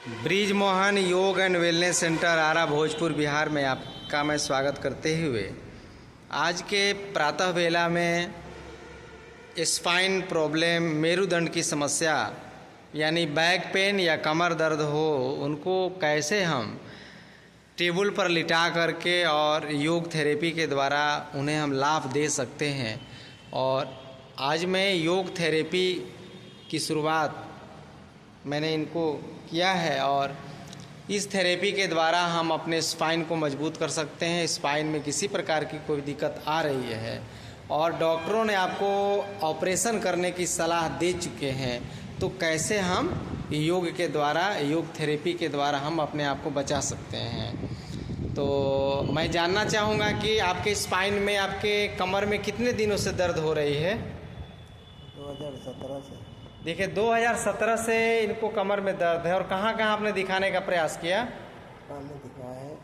Bridge Mohan योग and wellness centre आरा भोजपुर बिहार में आपका मैं स्वागत करते हुए आज के प्रातः वेला में स्पाइन प्रॉब्लम, मेरुदंड की समस्या यानी बैक पेन या कमर दर्द हो, उनको कैसे हम टेबल पर लिटा करके और योग थेरेपी के द्वारा उन्हें हम लाभ दे सकते हैं। और आज मैं योग थेरेपी की शुरुआत मैंने इनको किया है और इस थेरेपी के द्वारा हम अपने स्पाइन को मजबूत कर सकते हैं। स्पाइन में किसी प्रकार की कोई दिक्कत आ रही है और डॉक्टरों ने आपको ऑपरेशन करने की सलाह दे चुके हैं, तो कैसे हम योग के द्वारा, योग थेरेपी के द्वारा हम अपने आप को बचा सकते हैं। तो मैं जानना चाहूँगा कि आपके स्पाइन में, आपके कमर में कितने दिनों से दर्द हो रही है? 2017 से। देखिए 2017 से इनको कमर में दर्द है। और कहाँ कहाँ आपने दिखाने का प्रयास किया? सामने दिखाया है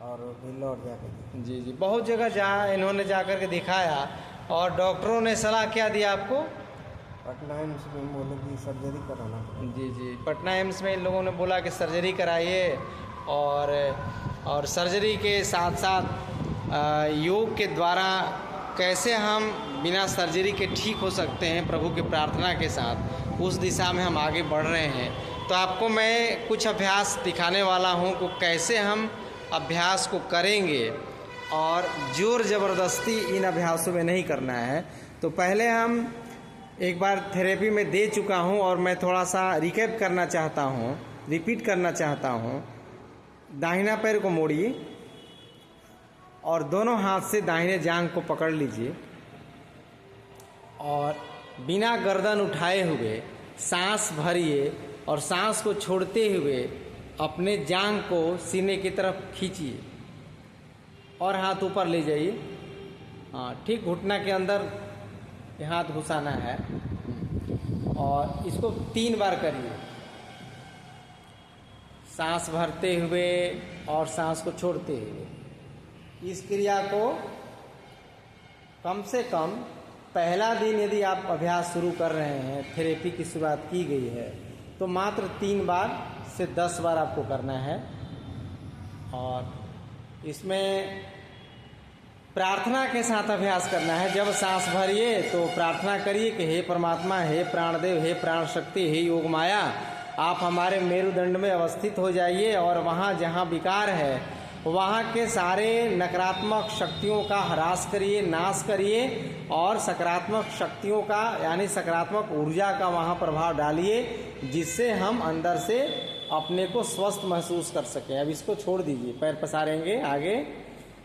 और भी लौट जाकर। जी, बहुत जगह जहाँ इन्होंने जाकर के दिखाया और डॉक्टरों ने सलाह क्या दिया आपको? पटना एम्स में बोले कि सर्जरी कराना पड़ेगा। जी, पटना एम्स में इन लोगों ने बोला कि सर्जरी कराइए और सर्जरी के साथ साथ योग के द्वारा कैसे हम बिना सर्जरी के ठीक हो सकते हैं प्रभु की प्रार्थना के साथ, उस दिशा में हम आगे बढ़ रहे हैं। तो आपको मैं कुछ अभ्यास दिखाने वाला हूं कि कैसे हम अभ्यास को करेंगे और ज़ोर ज़बरदस्ती इन अभ्यासों में नहीं करना है। तो पहले हम एक बार थेरेपी में दे चुका हूं और मैं थोड़ा सा रिकैप करना चाहता हूं, रिपीट करना चाहता हूं। दाहिना पैर को मोड़िए और दोनों हाथ से दाहिने जांघ को पकड़ लीजिए और बिना गर्दन उठाए हुए सांस भरिए और सांस को छोड़ते हुए अपने जांघ को सीने की तरफ खींचिए और हाथ ऊपर ले जाइए। हाँ, ठीक घुटना के अंदर हाथ घुसाना है और इसको 3 बार करिए, सांस भरते हुए और सांस को छोड़ते हुए। इस क्रिया को कम से कम पहला दिन यदि आप अभ्यास शुरू कर रहे हैं, थेरेपी की शुरुआत की गई है, तो मात्र 3 बार से 10 बार आपको करना है। और इसमें प्रार्थना के साथ अभ्यास करना है। जब सांस भरिए तो प्रार्थना करिए कि हे परमात्मा, हे प्राणदेव, हे प्राण शक्ति, हे योग माया, आप हमारे मेरुदंड में अवस्थित हो जाइए और वहाँ जहाँ विकार है वहाँ के सारे नकारात्मक शक्तियों का ह्रास करिए, नाश करिए और सकारात्मक शक्तियों का यानी सकारात्मक ऊर्जा का वहाँ प्रभाव डालिए, जिससे हम अंदर से अपने को स्वस्थ महसूस कर सकें। अब इसको छोड़ दीजिए, पैर पसारेंगे आगे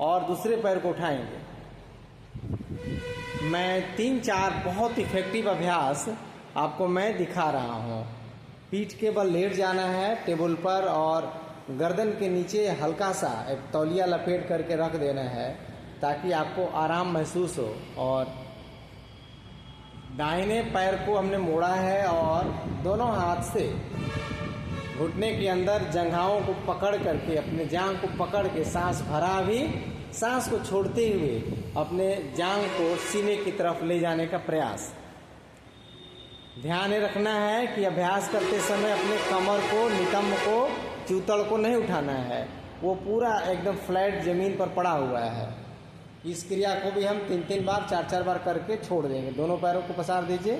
और दूसरे पैर को उठाएंगे। मैं 3-4 बहुत इफेक्टिव अभ्यास आपको मैं दिखा रहा हूँ। पीठ के बल लेट जाना है टेबल पर और गर्दन के नीचे हल्का सा एक तौलिया लपेट करके रख देना है ताकि आपको आराम महसूस हो। और दाहिने पैर को हमने मोड़ा है और दोनों हाथ से घुटने के अंदर जंघाओं को पकड़ करके, अपने जांघ को पकड़ के सांस भरा भी, सांस को छोड़ते हुए अपने जांघ को सीने की तरफ ले जाने का प्रयास। ध्यान रखना है कि अभ्यास करते समय अपने कमर को, नितंब को, चूतड़ को नहीं उठाना है, वो पूरा एकदम फ्लैट जमीन पर पड़ा हुआ है। इस क्रिया को भी हम 3-3 बार, 4-4 बार करके छोड़ देंगे। दोनों पैरों को पसार दीजिए।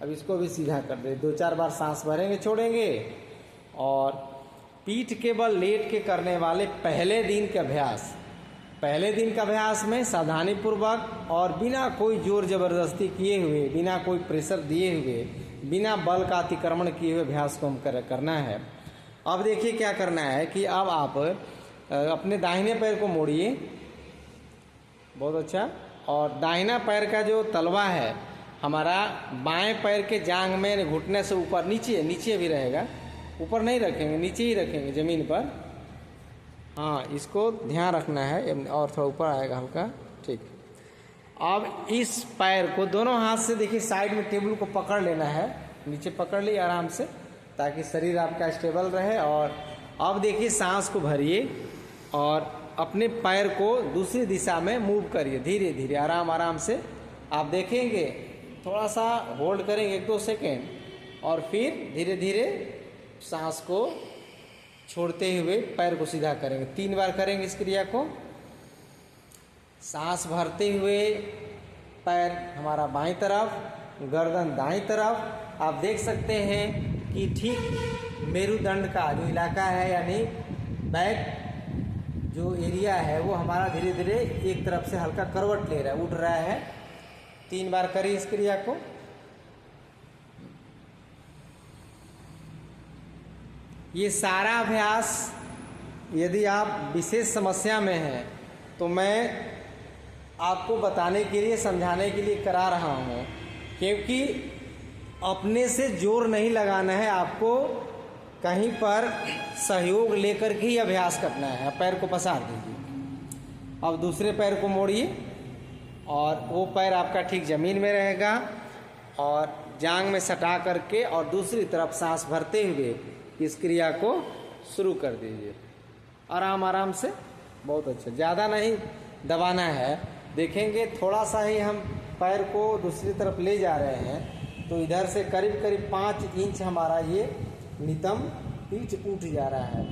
अब इसको भी सीधा कर दे। 2-4 बार सांस भरेंगे, छोड़ेंगे। और पीठ के बल लेट के करने वाले पहले दिन के अभ्यास, पहले दिन का अभ्यास में सावधानी पूर्वक और बिना कोई जोर जबरदस्ती किए हुए, बिना कोई प्रेशर दिए हुए, बिना बल का अतिक्रमण किए हुए अभ्यास को हम करना है। अब देखिए क्या करना है कि अब आप अपने दाहिने पैर को मोड़िए, बहुत अच्छा, और दाहिना पैर का जो तलवा है हमारा बाएं पैर के जांघ में, घुटने से ऊपर, नीचे भी रहेगा, ऊपर नहीं रखेंगे, नीचे ही रखेंगे जमीन पर। हाँ, इसको ध्यान रखना है और थोड़ा ऊपर आएगा हल्का, ठीक। अब इस पैर को दोनों हाथ से देखिए साइड में टेबल को पकड़ लेना है, नीचे पकड़ ली आराम से ताकि शरीर आपका स्टेबल रहे। और अब देखिए सांस को भरिए और अपने पैर को दूसरी दिशा में मूव करिए, धीरे धीरे आराम से। आप देखेंगे थोड़ा सा होल्ड करेंगे 1-2 सेकेंड और फिर धीरे धीरे सांस को छोड़ते हुए पैर को सीधा करेंगे। 3 बार करेंगे इस क्रिया को। सांस भरते हुए पैर हमारा बाईं तरफ, गर्दन दाईं तरफ। आप देख सकते हैं कि ठीक मेरुदंड का जो इलाका है यानी बैक जो एरिया है वो हमारा धीरे धीरे एक तरफ से हल्का करवट ले रहा है, उठ रहा है। 3 बार करिए इस क्रिया को। ये सारा अभ्यास यदि आप विशेष समस्या में हैं तो मैं आपको बताने के लिए, समझाने के लिए करा रहा हूँ, क्योंकि अपने से जोर नहीं लगाना है, आपको कहीं पर सहयोग लेकर के ही अभ्यास करना है। पैर को पसार दीजिए। अब दूसरे पैर को मोड़िए और वो पैर आपका ठीक ज़मीन में रहेगा और जांघ में सटा करके और दूसरी तरफ सांस भरते हुए इस क्रिया को शुरू कर दीजिए। आराम आराम से, बहुत अच्छा, ज़्यादा नहीं दबाना है। देखेंगे थोड़ा सा ही हम पैर को दूसरी तरफ ले जा रहे हैं तो इधर से करीब करीब 5 इंच हमारा ये नितंब पीठ उठ जा रहा है।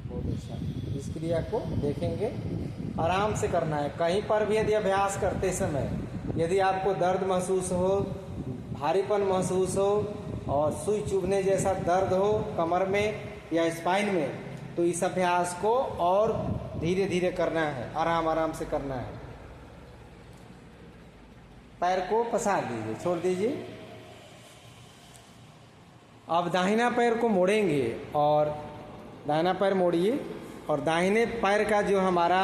बहुत अच्छा, इस क्रिया को देखेंगे, आराम से करना है। कहीं पर भी यदि अभ्यास करते समय यदि आपको दर्द महसूस हो, भारीपन महसूस हो और सुई चुभने जैसा दर्द हो कमर में या स्पाइन में, तो इस अभ्यास को और धीरे धीरे करना है, आराम आराम से करना है। पैर को पसार दीजिए, छोड़ दीजिए। अब दाहिना पैर को मोड़ेंगे और दाहिना पैर मोड़िए और दाहिने पैर का जो हमारा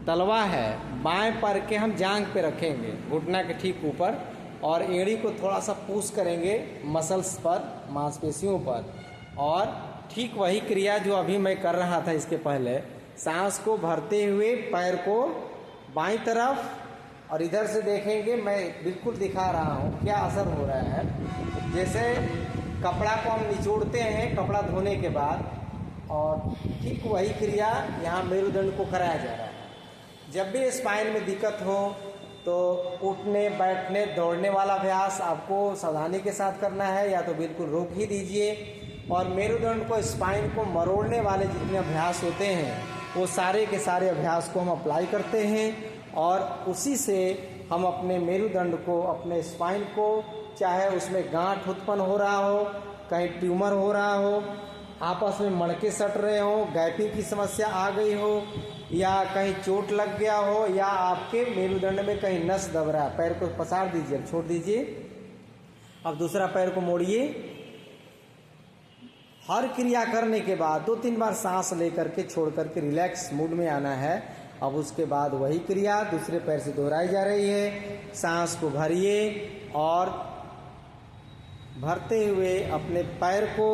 तलवा है बाएं पैर के हम जांघ पे रखेंगे, घुटना के ठीक ऊपर, और एड़ी को थोड़ा सा पुश करेंगे मसल्स पर, मांसपेशियों पर। और ठीक वही क्रिया जो अभी मैं कर रहा था इसके पहले, सांस को भरते हुए पैर को बाईं तरफ, और इधर से देखेंगे मैं बिल्कुल दिखा रहा हूँ क्या असर हो रहा है। जैसे कपड़ा को हम निचोड़ते हैं कपड़ा धोने के बाद, और ठीक वही क्रिया यहाँ मेरुदंड को कराया जा रहा है। जब भी स्पाइन में दिक्कत हो तो उठने बैठने दौड़ने वाला अभ्यास आपको सावधानी के साथ करना है, या तो बिल्कुल रोक ही दीजिए। और मेरुदंड को, स्पाइन को मरोड़ने वाले जितने अभ्यास होते हैं वो सारे के सारे अभ्यास को हम अप्लाई करते हैं, और उसी से हम अपने मेरुदंड को, अपने स्पाइन को, चाहे उसमें गांठ उत्पन्न हो रहा हो, कहीं ट्यूमर हो रहा हो, आपस में मणके सट रहे हो, गैपिंग की समस्या आ गई हो, या कहीं चोट लग गया हो, या आपके मेरुदंड में कहीं नस दब रहा है, पैर को पसार दीजिए, छोड़ दीजिए। अब दूसरा पैर को मोड़िए। हर क्रिया करने के बाद 2-3 बार सांस लेकर के छोड़ करके रिलैक्स मूड में आना है। अब उसके बाद वही क्रिया दूसरे पैर से दोहराई जा रही है। सांस को भरिए और भरते हुए अपने पैर को,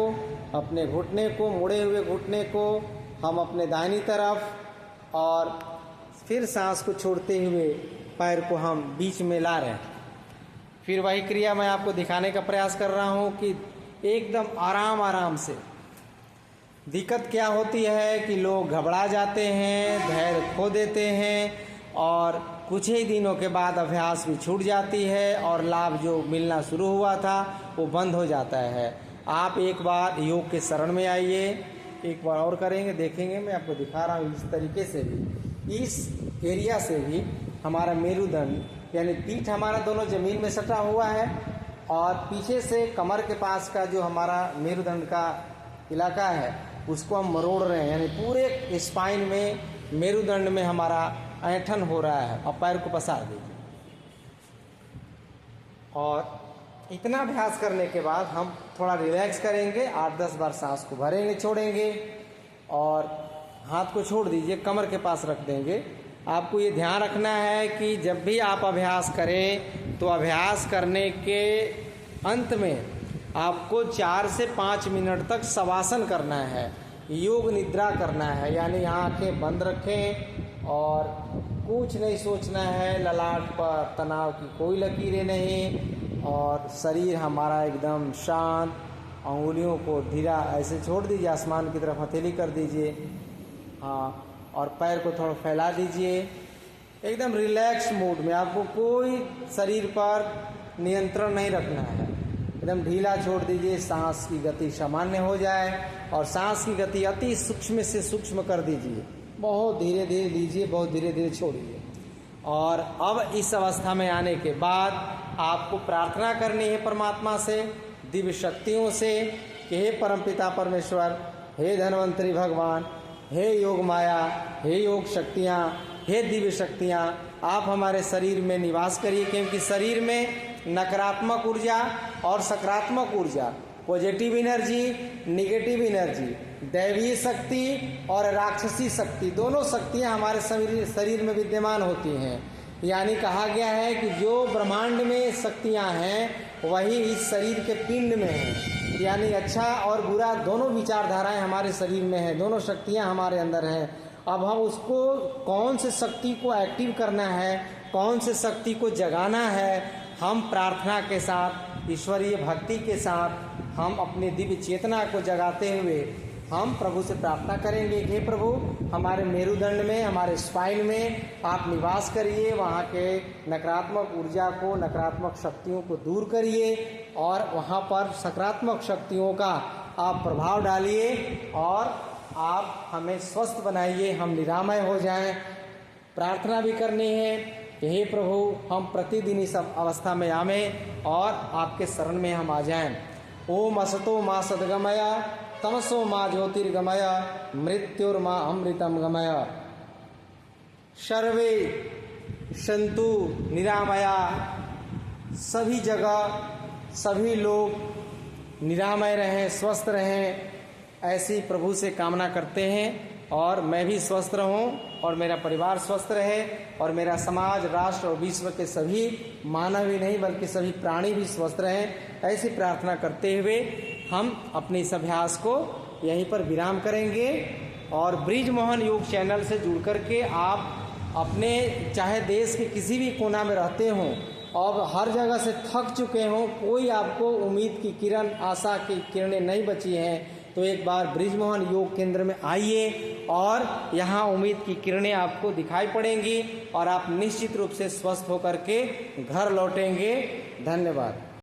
अपने घुटने को, मुड़े हुए घुटने को हम अपने दाहिनी तरफ, और फिर सांस को छोड़ते हुए पैर को हम बीच में ला रहे हैं। फिर वही क्रिया मैं आपको दिखाने का प्रयास कर रहा हूँ कि एकदम आराम आराम से। दिक्कत क्या होती है कि लोग घबरा जाते हैं, धैर्य खो देते हैं, और कुछ ही दिनों के बाद अभ्यास भी छूट जाती है और लाभ जो मिलना शुरू हुआ था वो बंद हो जाता है। आप एक बार योग के शरण में आइए, एक बार और करेंगे, देखेंगे, मैं आपको दिखा रहा हूँ। इस तरीके से भी, इस एरिया से भी हमारा मेरुदंड यानी पीठ हमारा दोनों जमीन में सटा हुआ है, और पीछे से कमर के पास का जो हमारा मेरुदंड का इलाका है उसको हम मरोड़ रहे हैं, यानी पूरे स्पाइन में, मेरुदंड में हमारा ऐंठन हो रहा है। और पैर को पसार दीजिए। और इतना अभ्यास करने के बाद हम थोड़ा रिलैक्स करेंगे, 8-10 बार सांस को भरेंगे, छोड़ेंगे, और हाथ को छोड़ दीजिए, कमर के पास रख देंगे। आपको ये ध्यान रखना है कि जब भी आप अभ्यास करें तो अभ्यास करने के अंत में आपको 4 से 5 मिनट तक शवासन करना है, योग निद्रा करना है, यानी आंखें बंद रखें और कुछ नहीं सोचना है, ललाट पर तनाव की कोई लकीरें नहीं, और शरीर हमारा एकदम शांत। अंगुलियों को धीरा ऐसे छोड़ दीजिए, आसमान की तरफ हथेली कर दीजिए, हाँ, और पैर को थोड़ा फैला दीजिए, एकदम रिलैक्स मूड में। आपको कोई शरीर पर नियंत्रण नहीं रखना है, एकदम ढीला छोड़ दीजिए, सांस की गति सामान्य हो जाए और सांस की गति अति सूक्ष्म से सूक्ष्म कर दीजिए। बहुत धीरे धीरे लीजिए, बहुत धीरे धीरे छोड़िए। और अब इस अवस्था में आने के बाद आपको प्रार्थना करनी है परमात्मा से, दिव्य शक्तियों से कि हे परमपिता परमेश्वर, हे धन्वंतरी भगवान, हे योग माया, हे योग शक्तियाँ, हे दिव्य शक्तियाँ, आप हमारे शरीर में निवास करिए। क्योंकि शरीर में नकारात्मक ऊर्जा और सकारात्मक ऊर्जा, पॉजिटिव एनर्जी, निगेटिव एनर्जी, दैवीय शक्ति और राक्षसी शक्ति, दोनों शक्तियाँ हमारे शरीर में विद्यमान होती हैं। यानी कहा गया है कि जो ब्रह्मांड में शक्तियाँ हैं वही इस शरीर के पिंड में हैं। यानी अच्छा और बुरा दोनों विचारधाराएं हमारे शरीर में हैं, दोनों शक्तियाँ हमारे अंदर हैं। अब हम उसको कौन से शक्ति को एक्टिव करना है, कौन से शक्ति को जगाना है, हम प्रार्थना के साथ, ईश्वरीय भक्ति के साथ हम अपने दिव्य चेतना को जगाते हुए हम प्रभु से प्रार्थना करेंगे। हे प्रभु, हमारे मेरुदंड में, हमारे स्पाइन में आप निवास करिए, वहाँ के नकारात्मक ऊर्जा को, नकारात्मक शक्तियों को दूर करिए और वहाँ पर सकारात्मक शक्तियों का आप प्रभाव डालिए और आप हमें स्वस्थ बनाइए, हम निरामय हो जाएं। प्रार्थना भी करनी है कि हे प्रभु, हम प्रतिदिन इस अवस्था में आवें और आपके शरण में हम आ जाएं। ओम असतो मा सद्गमय, तमसो मा ज्योतिर्गमय, मृत्युर्मा अमृतम गमय। सर्वे सन्तु निरामया, सभी जगह सभी लोग निरामय रहें, स्वस्थ रहें, ऐसी प्रभु से कामना करते हैं। और मैं भी स्वस्थ रहूं और मेरा परिवार स्वस्थ रहे और मेरा समाज, राष्ट्र और विश्व के सभी मानव ही नहीं बल्कि सभी प्राणी भी स्वस्थ रहें, ऐसी प्रार्थना करते हुए हम अपने इस अभ्यास को यहीं पर विराम करेंगे। और ब्रिजमोहन योग चैनल से जुड़ करके आप अपने चाहे देश के किसी भी कोना में रहते हों और हर जगह से थक चुके हों, कोई आपको उम्मीद की किरण, आशा की किरणें नहीं बची हैं, तो एक बार ब्रिजमोहन योग केंद्र में आइए और यहाँ उम्मीद की किरणें आपको दिखाई पड़ेंगी और आप निश्चित रूप से स्वस्थ होकर के घर लौटेंगे। धन्यवाद।